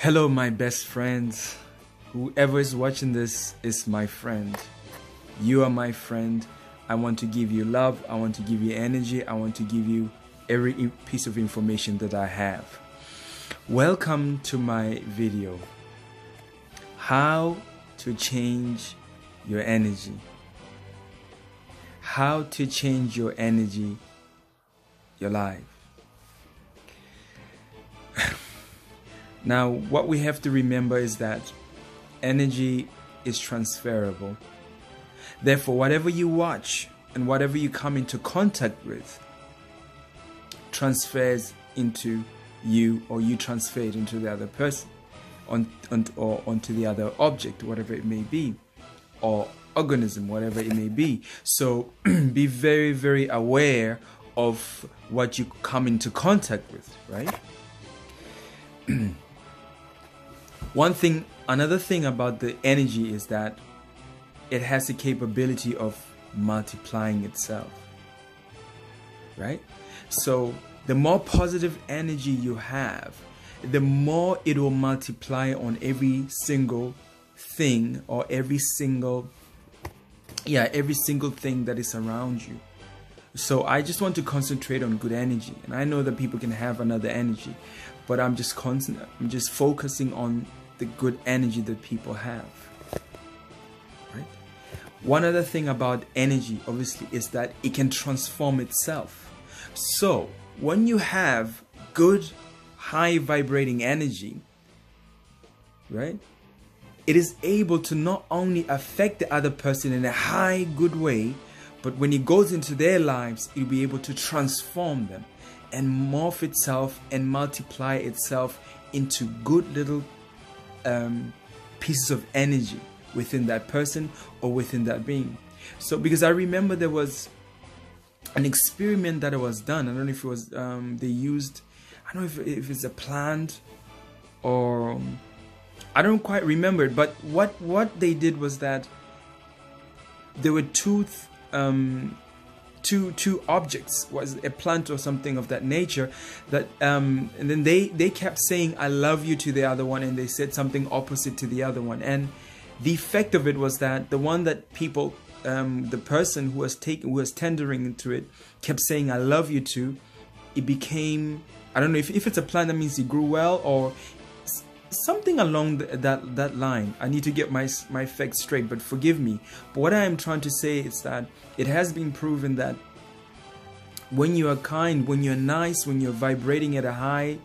Hello, my best friends. Whoever is watching this is my friend. You are my friend. I want to give you love. I want to give you energy. I want to give you every piece of information that I have. Welcome to my video. How to change your energy. How to change your energy, your life. Now, what we have to remember is that energy is transferable. Therefore, whatever you watch and whatever you come into contact with transfers into you, or you transfer it into the other person, or onto the other object, whatever it may be, or organism, whatever it may be. So be very, very aware of what you come into contact with, right? Another thing about the energy is that it has the capability of multiplying itself, right? So the more positive energy you have, the more it will multiply on every single thing, or every single thing that is around you. So I just want to concentrate on good energy, and I know that people can have another energy, but I'm just focusing on the good energy that people have, right? One other thing about energy, obviously, is that it can transform itself. So when you have good, high vibrating energy, right, it is able to not only affect the other person in a high, good way, but when it goes into their lives, it'll be able to transform them and morph itself and multiply itself into good little pieces of energy within that person or within that being. So, because I remember there was an experiment that was done. I don't know if it was they used, I don't know if it's a plant, or I don't quite remember it, but what they did was that there were two objects, was a plant or something of that nature, that and then they kept saying I love you to the other one, and they said something opposite to the other one, and the effect of it was that the one that people the person who was tendering into it kept saying I love you to, it became, I don't know if it's a plant, that means it grew well, or something along that line. I need to get my facts straight, but forgive me. But what I am trying to say is that it has been proven that when you are kind, when you're nice, when you're vibrating at a high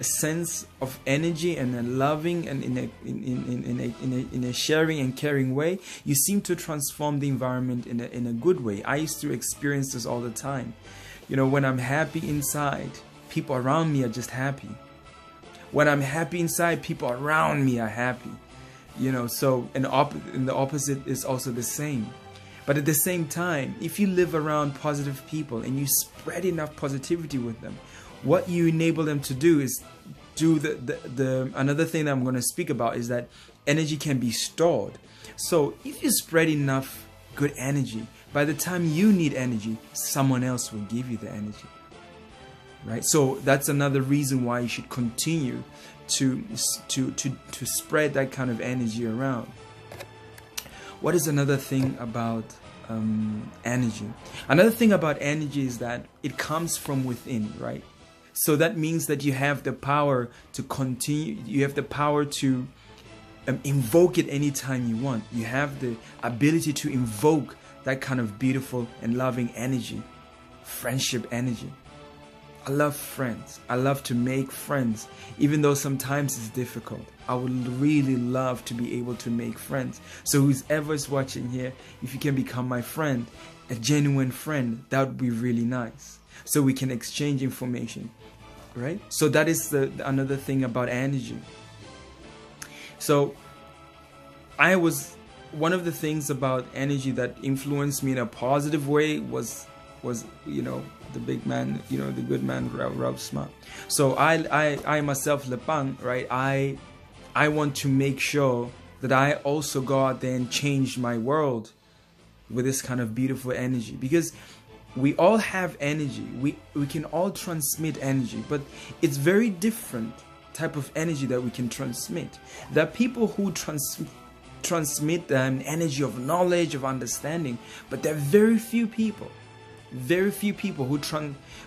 sense of energy and a loving and in a sharing and caring way, you seem to transform the environment in a good way. I used to experience this all the time. You know, when I'm happy inside, people around me are just happy. When I'm happy inside, people around me are happy. You know, so and the opposite is also the same. But at the same time, if you live around positive people and you spread enough positivity with them, what you enable them to do is do the another thing that I'm going to speak about is that energy can be stored. So if you spread enough good energy, by the time you need energy, someone else will give you the energy. Right, so that's another reason why you should continue to spread that kind of energy around. What is another thing about energy? Another thing about energy is that it comes from within, right? So that means that you have the power to continue. You have the power to invoke it anytime you want. You have the ability to invoke that kind of beautiful and loving energy, friendship energy. I love friends. I love to make friends, even though sometimes it's difficult. I would really love to be able to make friends. So whoever is watching here, if you can become my friend, a genuine friend, that would be really nice. So we can exchange information, right? So that is another thing about energy. So one of the things about energy that influenced me in a positive way was you know, the big man, you know, the good man, Ralph Smart. So I myself, Lepang, right, I want to make sure that I also go out there and change my world with this kind of beautiful energy, because we all have energy. We can all transmit energy, but it's very different type of energy that we can transmit. There are people who transmit an energy of knowledge, of understanding, but there are very few people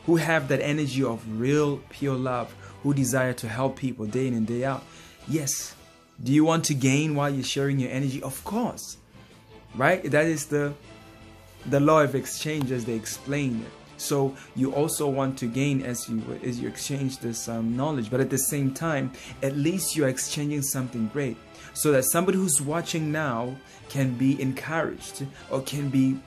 who have that energy of real pure love, who desire to help people day in and day out. Yes. Do you want to gain while you're sharing your energy? Of course. Right? That is the law of exchange, as they explain it. So you also want to gain as you exchange this knowledge, but at the same time, at least you're exchanging something great, so that somebody who's watching now can be encouraged or can be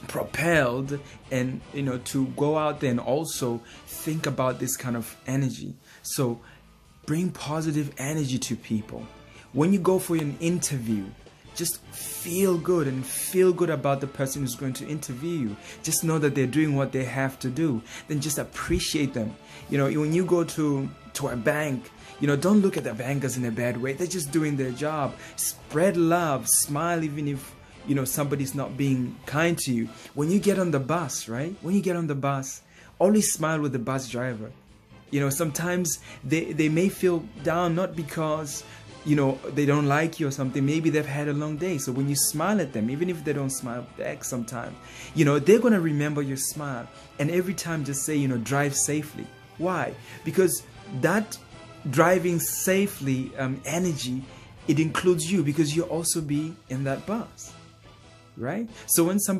propelled, and to go out there and also think about this kind of energy. So bring positive energy to people. When you go for an interview, just feel good and feel good about the person who's going to interview you. Just know that they're doing what they have to do. Then just appreciate them. When you go to a bank, don't look at the bankers in a bad way. They're just doing their job. Spread love, smile even if somebody's not being kind to you. When you get on the bus, right? When you get on the bus, always smile with the bus driver. Sometimes they may feel down, not because they don't like you or something. Maybe they've had a long day. So when you smile at them, even if they don't smile back sometimes, they're going to remember your smile. And every time just say, drive safely. Why? Because that driving safely energy, it includes you, because you'll also be in that bus. Right? So when somebody